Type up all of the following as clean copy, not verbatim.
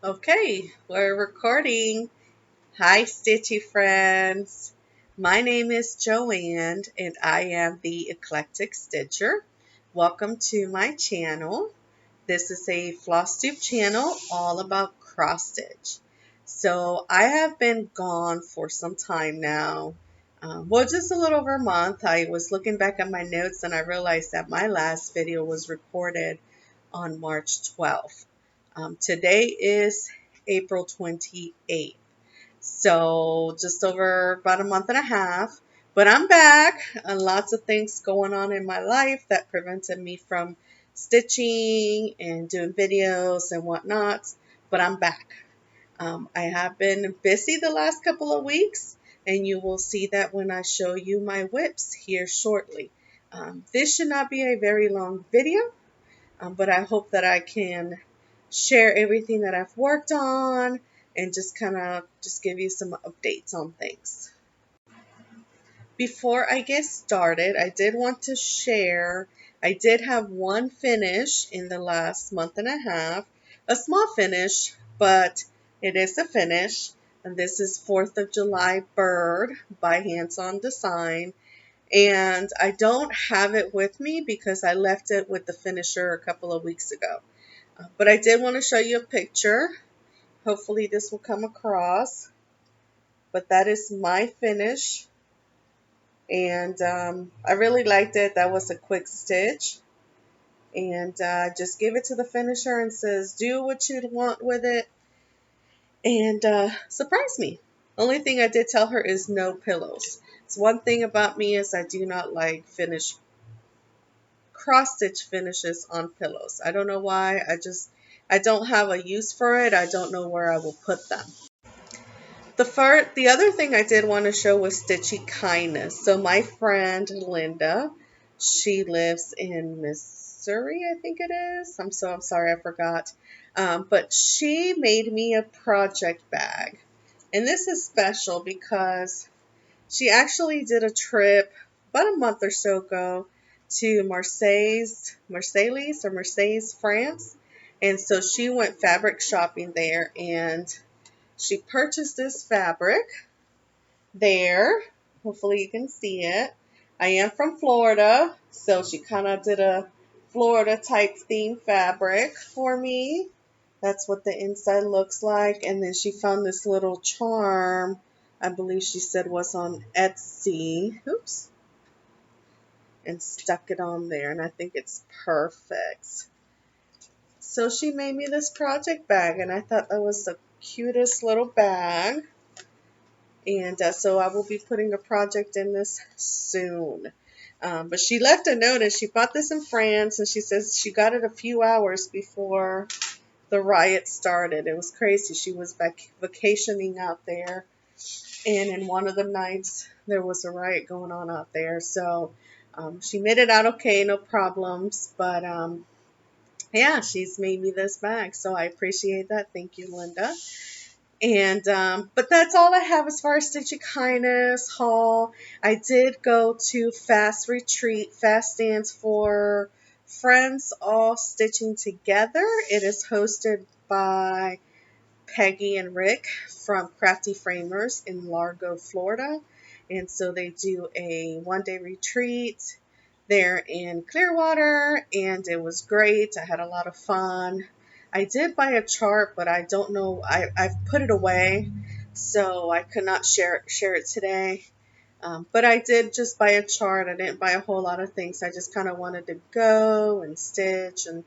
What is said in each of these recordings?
Okay, we're recording. Hi, Stitchy friends. My name is Joanne, and I am the Eclectic Stitcher. Welcome to my channel. This is a FlossTube channel all about cross stitch. So I have been gone for some time now. Just a little over a month. I was looking back at my notes and I realized that my last video was recorded on March 12th. Today is April 28th. So just over about a month and a half. But I'm back. And lots of things going on in my life that prevented me from stitching and doing videos and whatnot. But I'm back. I have been busy the last couple of weeks, and you will see that when I show you my whips here shortly. This should not be a very long video, but I hope that I can share everything that I've worked on and just kind of just give you some updates on things. Before I get started, I did want to share, I did have one finish in the last month and a half, a small finish, but it is a finish. And this is 4th of July Bird by Hands On Design. And I don't have it with me because I left it with the finisher a couple of weeks ago. But I did want to show you a picture. Hopefully this will come across. But that is my finish. And I really liked it. That was a quick stitch. And just give it to the finisher and says, do what you want with it. And surprise me. Only thing I did tell her is no pillows. So one thing about me is I do not like cross stitch finishes on pillows. I don't know why. I don't have a use for it. I don't know where I will put them. The other thing I did want to show was Stitchy Kindness. So my friend Linda, she lives in Missouri, I think it is. I'm sorry, I forgot. But she made me a project bag. And this is special because she actually did a trip about a month or so ago to Marseilles, France. And so she went fabric shopping there and she purchased this fabric there. Hopefully you can see it. I am from Florida, so she kind of did a Florida type theme fabric for me. That's what the inside looks like. And then she found this little charm, I believe she said was on Etsy. Oops. And stuck it on there. And I think it's perfect. So she made me this project bag. And I thought that was the cutest little bag. And so I will be putting a project in this soon. But she left a note and she bought this in France. And she says she got it a few hours before the riot started. It was crazy. She was vacationing out there, and in one of the nights there was a riot going on out there. So she made it out okay, no problems. But yeah, she's made me this bag, so I appreciate that. Thank you, Linda. And but that's all I have as far as Stitchy Kindness haul. I did go to Fast Retreat. Fast stands for Friends All Stitching Together. It is hosted by Peggy and Rick from Crafty Framers in Largo, Florida. And so they do a one-day retreat there in Clearwater, and it was great. I had a lot of fun. I did buy a chart, but I don't know. I've put it away, so I could not share it today. But I did just buy a chart. I didn't buy a whole lot of things. I just kind of wanted to go and stitch and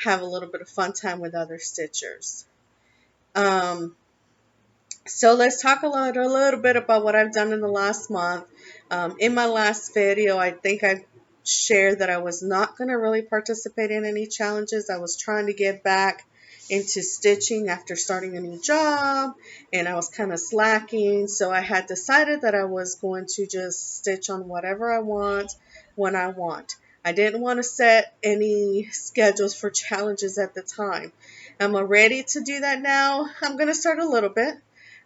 have a little bit of fun time with other stitchers. So let's talk a little bit about what I've done in the last month. In my last video, I think I shared that I was not going to really participate in any challenges. I was trying to get back into stitching after starting a new job, and I was kind of slacking. So I had decided that I was going to just stitch on whatever I want when I want. I didn't want to set any schedules for challenges at the time. I'm ready to do that now. I'm going to start a little bit.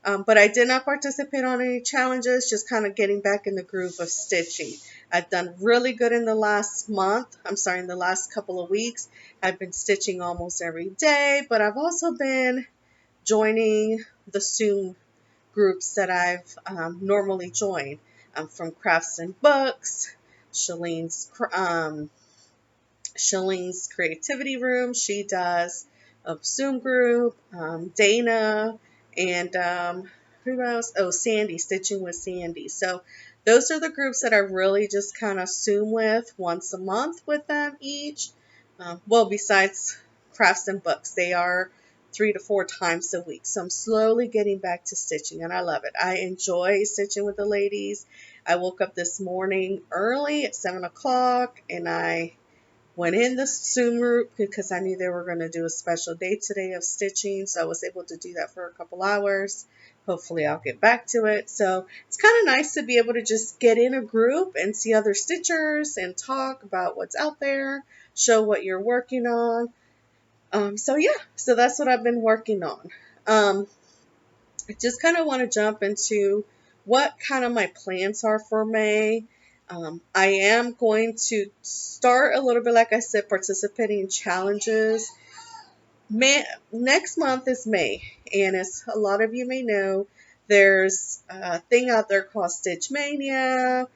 But I did not participate on any challenges, just kind of getting back in the groove of stitching. I've done really good in the last month. In the last couple of weeks. I've been stitching almost every day, but I've also been joining the Zoom groups that I've normally joined, from Crafts and Books, Shalene's Shalene's Creativity Room. She does a Zoom group. Dana and who else? Oh, Sandy, Stitching with Sandy. So those are the groups that I really just kind of Zoom with once a month with them each. Well, besides Crafts and Books, they are 3 to 4 times a week. So I'm slowly getting back to stitching, and I love it. I enjoy stitching with the ladies. I woke up this morning early at 7 o'clock, and I went in the Zoom group because I knew they were going to do a special day today of stitching. So I was able to do that for a couple hours. Hopefully I'll get back to it. So it's kind of nice to be able to just get in a group and see other stitchers and talk about what's out there, show what you're working on. So yeah, so that's what I've been working on. I just kind of want to jump into what kind of my plans are for May. I am going to start a little bit, like I said, participating in challenges. Next month is May, and as a lot of you may know, there's a thing out there called Stitch Mania,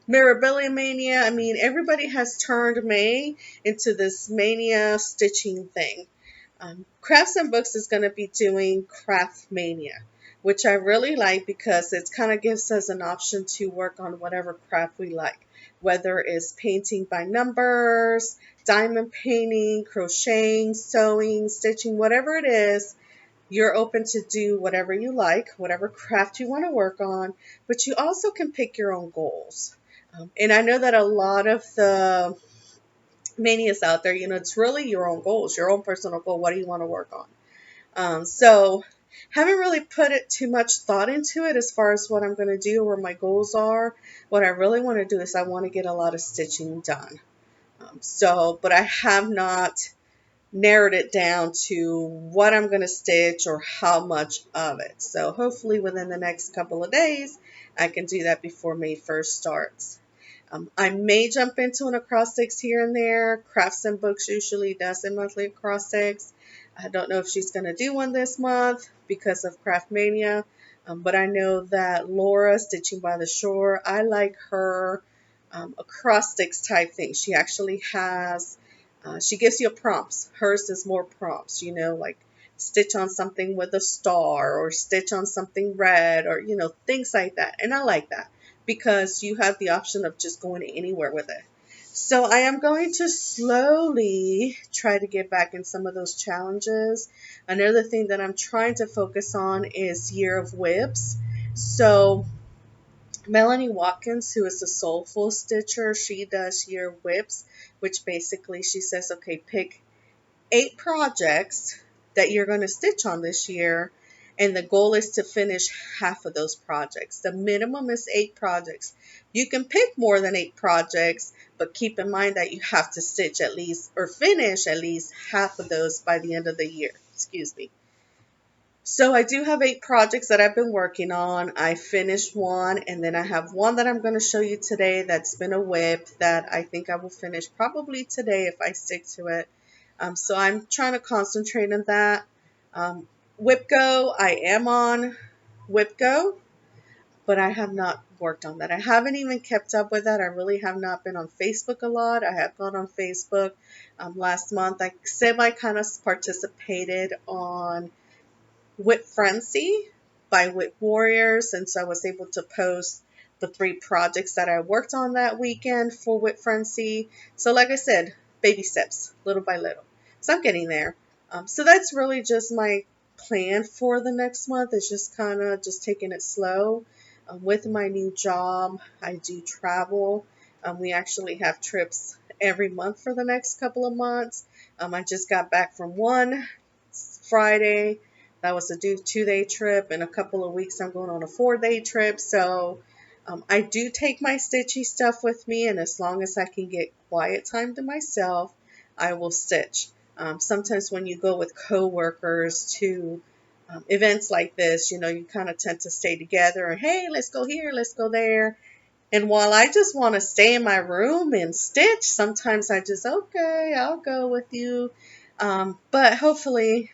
Mirabilia Mania. I mean, everybody has turned May into this mania stitching thing. Crafts and Books is going to be doing Craft Mania, which I really like because it kind of gives us an option to work on whatever craft we like, whether it's painting by numbers, diamond painting, crocheting, sewing, stitching, whatever it is. You're open to do whatever you like, whatever craft you want to work on, but you also can pick your own goals. And I know that a lot of the manias out there, it's really your own goals, your own personal goal. What do you want to work on? So haven't really put it too much thought into it as far as what I'm going to do or my goals are. What I really want to do is I want to get a lot of stitching done. But I have not narrowed it down to what I'm going to stitch or how much of it. So hopefully within the next couple of days, I can do that before May 1st starts. I may jump into an acrostics here and there. Crafts and Books usually does a monthly acrostics. I don't know if she's going to do one this month because of Craft Mania, but I know that Laura, Stitching by the Shore, I like her acrostics type thing. She actually has, she gives you prompts. Hers is more prompts, like stitch on something with a star or stitch on something red or, things like that. And I like that because you have the option of just going anywhere with it. So I am going to slowly try to get back in some of those challenges. Another thing that I'm trying to focus on is Year of Whips. So Melanie Watkins, who is a soulful stitcher, she does Year of Whips, which basically she says, okay, pick 8 projects that you're going to stitch on this year, and the goal is to finish half of those projects. The minimum is 8 projects. You can pick more than 8 projects, but keep in mind that you have to stitch at least or finish at least half of those by the end of the year. Excuse me. So I do have 8 projects that I've been working on. I finished one, and then I have one that I'm going to show you today that's been a whip that I think I will finish probably today if I stick to it. So I'm trying to concentrate on that. WhipGo, I am on WhipGo, but I have not worked on that. I haven't even kept up with that. I really have not been on Facebook a lot. I have gone on Facebook last month. I semi kind of participated on Whip Frenzy by Whip Warriors, and so I was able to post the 3 projects that I worked on that weekend for Whip Frenzy. So like I said, baby steps, little by little. So I'm getting there. So that's really just my plan for the next month, is just kind of just taking it slow. With my new job, I do travel. We actually have trips every month for the next couple of months. I just got back from one Friday. That was a 2-day trip. In a couple of weeks, I'm going on a 4-day trip. So I do take my stitchy stuff with me, and as long as I can get quiet time to myself, I will stitch. Sometimes when you go with coworkers to events like this, you kind of tend to stay together and, hey, let's go here, let's go there. And while I just want to stay in my room and stitch, sometimes I just, okay, I'll go with you. But hopefully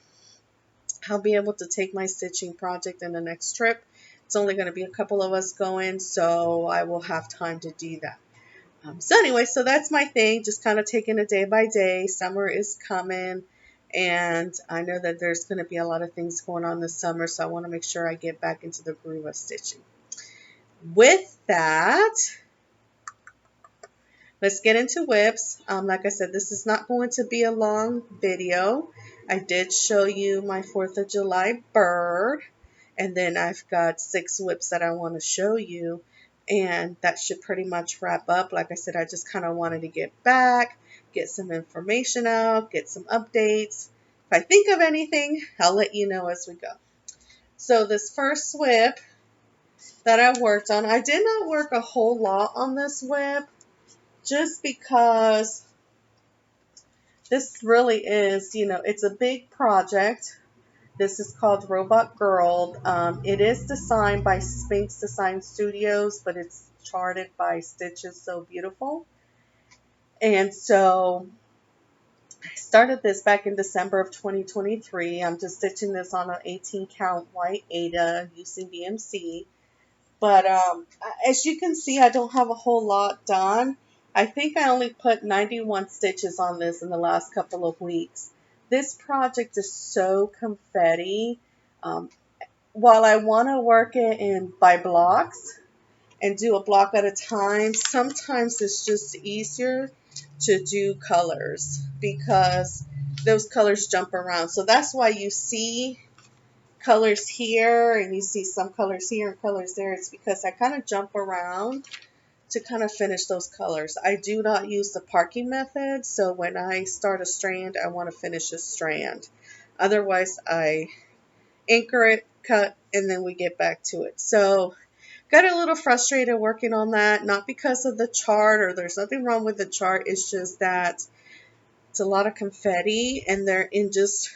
I'll be able to take my stitching project in the next trip. It's only going to be a couple of us going, so I will have time to do that. So anyway, so that's my thing, just kind of taking it day by day. Summer is coming, and I know that there's going to be a lot of things going on this summer, so I want to make sure I get back into the groove of stitching. With that, let's get into whips. Like I said, this is not going to be a long video. I did show you my 4th of July bird, and then I've got 6 whips that I want to show you, and that should pretty much wrap up. Like I said, I just kind of wanted to get back, get some information out, get some updates. If I think of anything, I'll let you know as we go. So this first whip that I worked on, I did not work a whole lot on this whip, just because this really is, it's a big project. This is called Robot Girl. It is designed by Sphinx Design Studios, but it's charted by Stitches So Beautiful. And so I started this back in December of 2023. I'm just stitching this on an 18 count white Aida using DMC. But as you can see, I don't have a whole lot done. I think I only put 91 stitches on this in the last couple of weeks. This project is so confetti. While I want to work it in by blocks and do a block at a time, sometimes it's just easier to do colors because those colors jump around. So that's why you see colors here and you see some colors here and colors there. It's because I kind of jump around to kind of finish those colors. I do not use the parking method, so when I start a strand, I want to finish a strand. Otherwise, I anchor it, cut, and then we get back to it. So got a little frustrated working on that, not because of the chart or there's nothing wrong with the chart. It's just that it's a lot of confetti and they're in just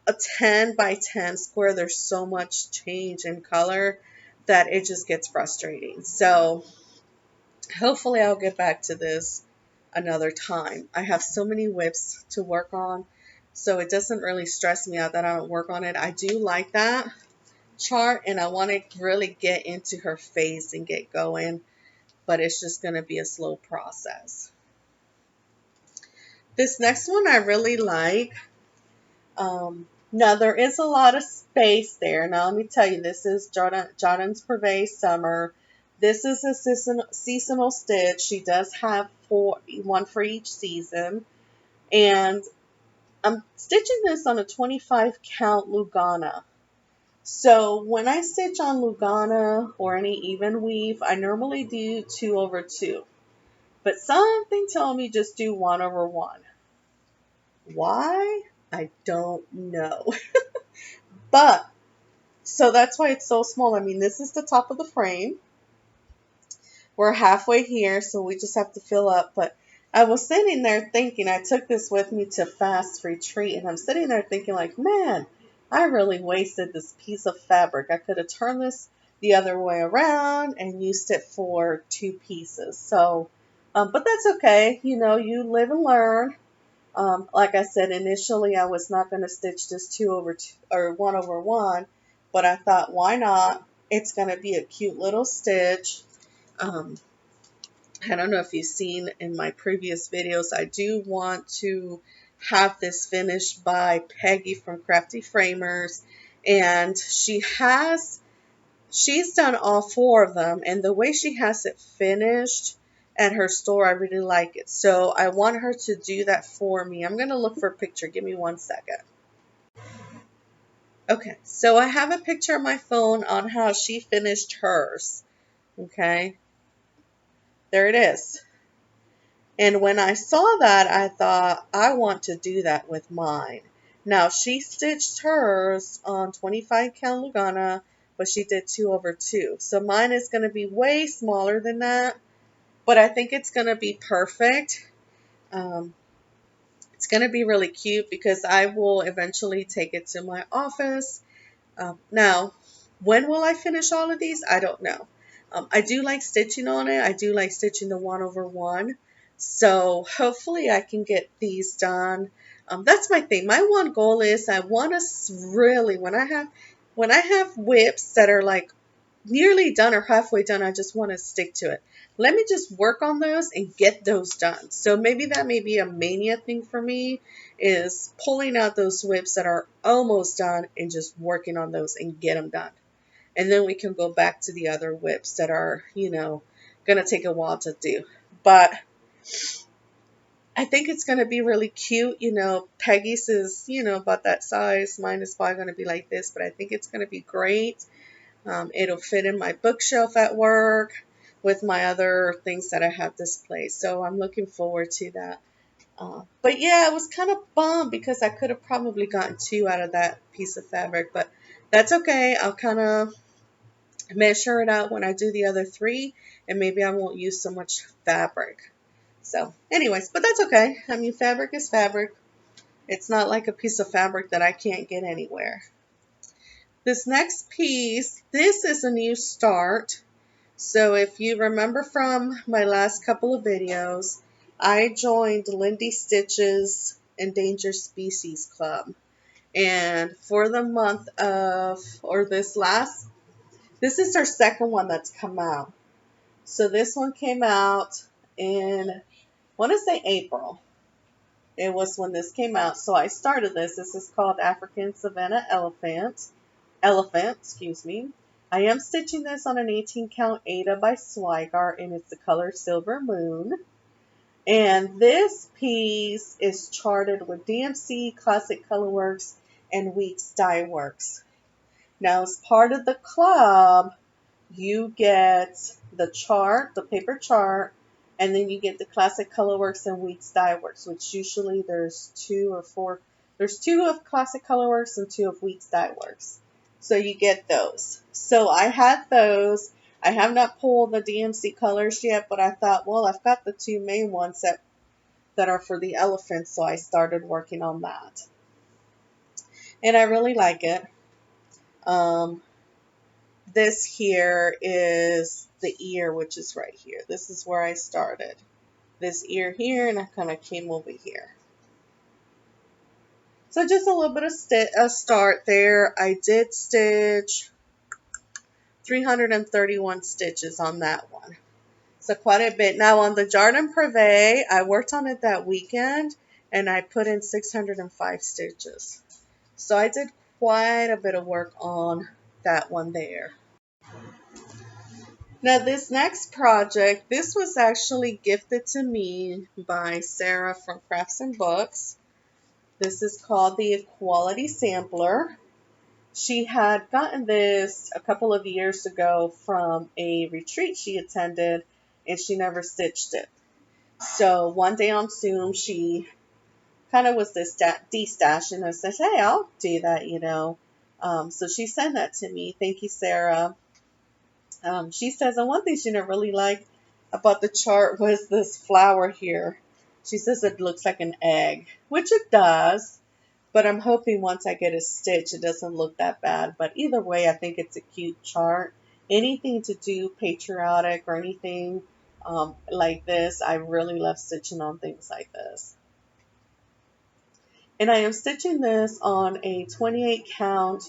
a 10 by 10 square. There's so much change in color that it just gets frustrating. So hopefully I'll get back to this another time. I have so many whips to work on, so it doesn't really stress me out that I don't work on it. I do like that chart and I want to really get into her face and get going, but it's just going to be a slow process. This next one I really like. Now there is a lot of space there. Now let me tell you, this is Jordan's Purvey Summer. This is a seasonal stitch. She does have one for each season. And I'm stitching this on a 25 count Lugana. So when I stitch on Lugana or any even weave, I normally do 2/2. But something told me just do 1/1. Why? I don't know. But, so that's why it's so small. I mean, this is the top of the frame. We're halfway here, so we just have to fill up. But I was sitting there thinking, I took this with me to Fast Retreat, and I'm sitting there thinking like, man, I really wasted this piece of fabric. I could have turned this the other way around and used it for 2 pieces. So, but that's okay. You live and learn. Like I said, initially I was not going to stitch this 2/2 or 1/1, but I thought, why not? It's going to be a cute little stitch. I don't know if you've seen in my previous videos, I do want to have this finished by Peggy from Crafty Framers, and she's done all 4 of them, and the way she has it finished at her store, I really like it. So I want her to do that for me. I'm going to look for a picture. Give me 1 second. Okay, so I have a picture on my phone on how she finished hers. Okay, there it is. And when I saw that, I thought, I want to do that with mine. Now, she stitched hers on 25 count Lugana, but she did 2/2. So mine is going to be way smaller than that. But I think it's going to be perfect. It's going to be really cute because I will eventually take it to my office. Now, when will I finish all of these? I don't know. I do like stitching on it. I do like stitching the 1/1. So hopefully I can get these done That's my thing. My one goal is I want to really, when I have whips that are like nearly done or halfway done, I just want to stick to it. Let me just work on those and get those done. So maybe that may be a mania thing for me, is pulling out those whips that are almost done and just working on those and get them done. And then we can go back to the other whips that are, going to take a while to do. But I think it's going to be really cute. Peggy's is, about that size. Mine is probably going to be like this, but I think it's going to be great. It'll fit in my bookshelf at work with my other things that I have displayed. So I'm looking forward to that. But yeah, I was kind of bummed because I could have probably gotten 2 out of that piece of fabric, but that's okay. I'll kind of measure it out when I do the other 3, and maybe I won't use so much fabric. So anyways, but that's okay. I mean, fabric is fabric. It's not like a piece of fabric that I can't get anywhere. This next piece, this is a new start. So if you remember from my last couple of videos, I joined Lindy Stitch's Endangered Species Club. And for the month of, or this is our second one that's come out. So this one came out in, I want to say April. It was when this came out. So I started this. This is called African Savannah Elephant, excuse me. I am stitching this on an 18 count Ada by Swigart, and it's the color Silver Moon. And this piece is charted with DMC, Classic Colorworks, and Weeks Dye Works. Now, as part of the club, you get the chart, the paper chart, and then you get the Classic Colorworks and Weeks Dye Works, which usually there's 2 or 4. There's 2 of Classic Colorworks and 2 of Weeks Dye Works. So you get those. So I had those. I have not pulled the DMC colors yet, but I thought, well, I've got the 2 main ones that are for the elephants, so I started working on that. And I really like it. This here is the ear, which is right here. This is where I started. This ear here, and I kind of came over here. So just a little bit of a start there. I did stitch 331 stitches on that one. So quite a bit. Now on the Jardin Privé, I worked on it that weekend, and I put in 605 stitches. So I did quite a bit of work on that one there. Now this next project, this was actually gifted to me by Sarah from Crafts and Books. This is called the Equality Sampler. She had gotten this a couple of years ago from a retreat she attended, and she never stitched it. So one day on Zoom, she kind of was destashing, and I said, hey, I'll do that, So she sent that to me. Thank you, Sarah. She says, and one thing she didn't really like about the chart was this flower here. She says it looks like an egg, which it does, but I'm hoping once I get a stitch, it doesn't look that bad. But either way, I think it's a cute chart. Anything to do patriotic or anything like this, I really love stitching on things like this. And I am stitching this on a 28 count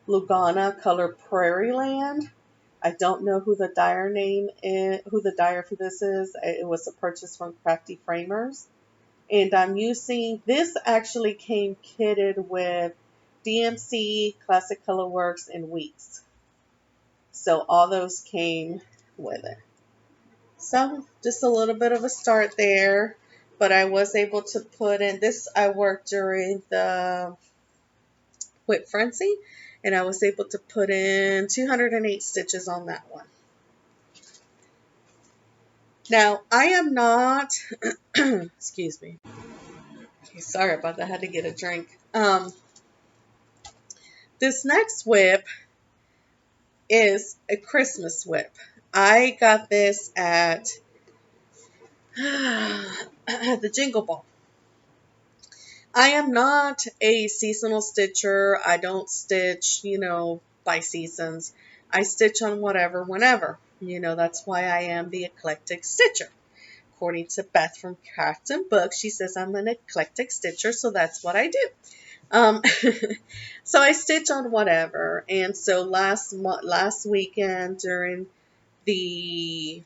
Lugana color Prairie Land. I don't know who the dyer name is, who the dyer for this is. It was a purchase from Crafty Framers. And I'm using, this actually came kitted with DMC, Classic Colorworks, and Weeks. So all those came with it. So just a little bit of a start there. But I was able to put in, this I worked during the Whip Frenzy. And I was able to put in 208 stitches on that one. Now, I am not, excuse me. Okay, sorry about that. I had to get a drink. This next whip is a Christmas whip. I got this at the Jingle Ball. I am not a seasonal stitcher. I don't stitch, by seasons. I stitch on whatever, whenever. That's why I am the eclectic stitcher. Of according to Beth from Crafts and Books. She says I'm an eclectic stitcher, so that's what I do. Um, so I stitch on whatever. And so last weekend during the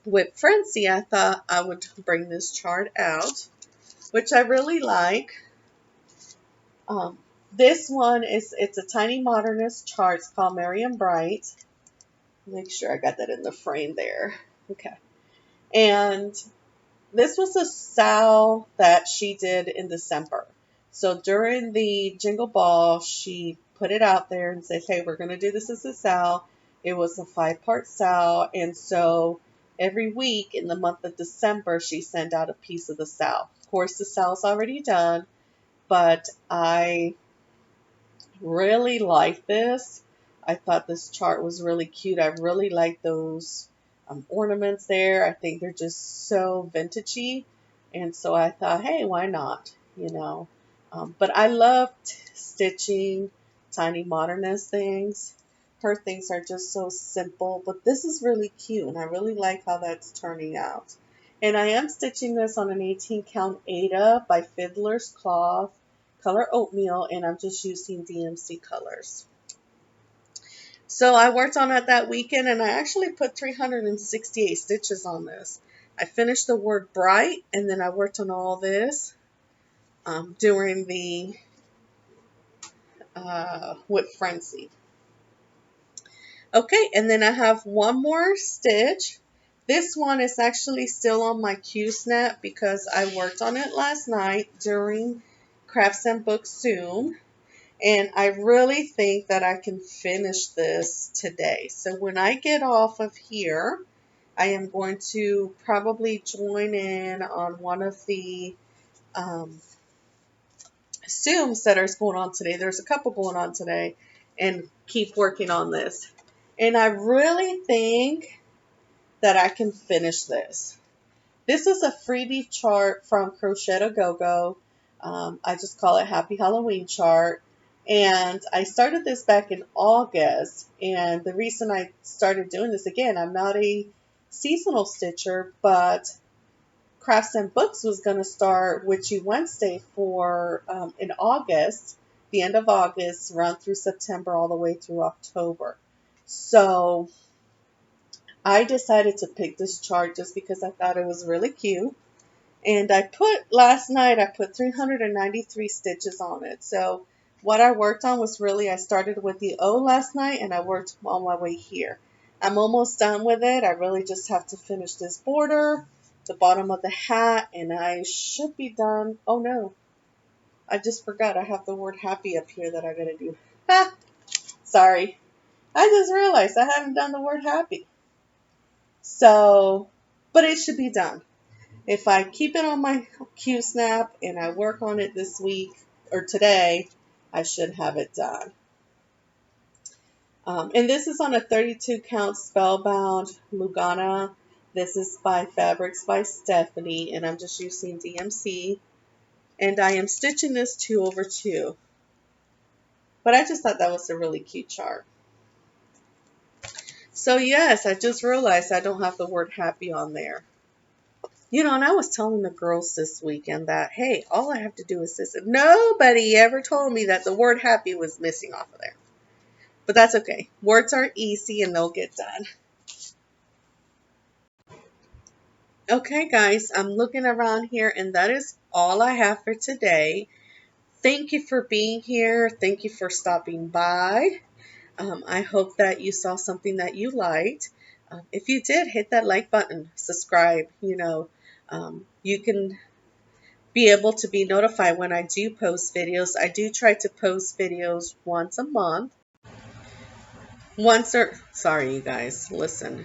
Whip Frenzy, I thought I would bring this chart out, which I really like. Um, this one it's a tiny modernist chart. It's called Merry Bright. Make sure I got that in the frame there. Okay. And this was a sale that she did in December. So during the Jingle Ball, she put it out there and said, hey, we're going to do this as a sale. It was a 5-part sale. And so every week in the month of December, she sent out a piece of the sale. Of course, the sale's already done, but I really like this. I thought this chart was really cute. I really like those ornaments there. I think they're just so vintagey. And so I thought, hey, why not? You know. But I love stitching tiny modernist things. Her things are just so simple. But this is really cute. And I really like how that's turning out. And I am stitching this on an 18 count Ada by Fiddler's Cloth, color oatmeal, and I'm just using DMC colors. So I worked on it that weekend, and I actually put 368 stitches on this. I finished the word bright, and then I worked on all this during the Whip Frenzy. Okay, and then I have one more stitch. This one is actually still on my Q-snap because I worked on it last night during Crafts and Books Zoom. And I really think that I can finish this today. So when I get off of here, I am going to probably join in on one of the Zooms that are going on today. There's a couple going on today, and keep working on this. And I really think that I can finish this. This is a freebie chart from Crochet A Go-Go. I just call it Happy Halloween chart. And I started this back in August. And the reason I started doing this, again, I'm not a seasonal stitcher, but Crafts and Books was going to start Witchy Wednesday for in August, the end of August, run through September, all the way through October. So I decided to pick this chart just because I thought it was really cute. And last night, I put 393 stitches on it. So what I worked on was really, I started with the O last night and I worked on my way here. I'm almost done with it. I really just have to finish this border, the bottom of the hat, and I should be done. Oh no, I just forgot. I have the word happy up here that I gotta do. Ha! Sorry. I just realized I haven't done the word happy. So, but it should be done. If I keep it on my Q-snap and I work on it this week or today, I should have it done. And this is on a 32 count Spellbound Lugana. This is by Fabrics by Stephanie, and I'm just using DMC. And I am stitching this 2/2. But I just thought that was a really cute chart. So yes, I just realized I don't have the word happy on there. You know, and I was telling the girls this weekend that, hey, all I have to do is this. Nobody ever told me that the word happy was missing off of there. But that's okay. Words are easy and they'll get done. Okay, guys, I'm looking around here and that is all I have for today. Thank you for being here. Thank you for stopping by. I hope that you saw something that you liked. If you did, hit that like button, subscribe. You can be able to be notified when I do post videos. I do try to post videos once a month. Sorry, you guys, listen.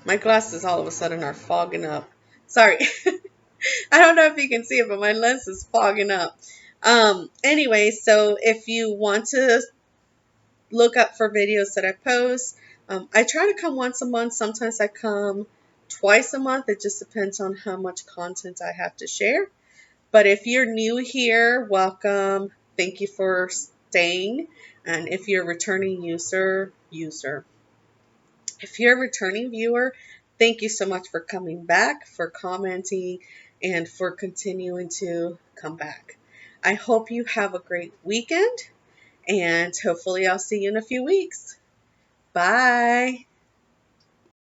My glasses all of a sudden are fogging up. Sorry. I don't know if you can see it, but my lens is fogging up. Anyway, so if you want to look up for videos that I post, I try to come once a month. Sometimes I come twice a month. It just depends on how much content I have to share. But if you're new here, welcome. Thank you for staying. And if you're a returning if you're a returning viewer, Thank you so much for coming back, for commenting, and for continuing to come back. I hope you have a great weekend, and hopefully I'll see you in a few weeks. Bye.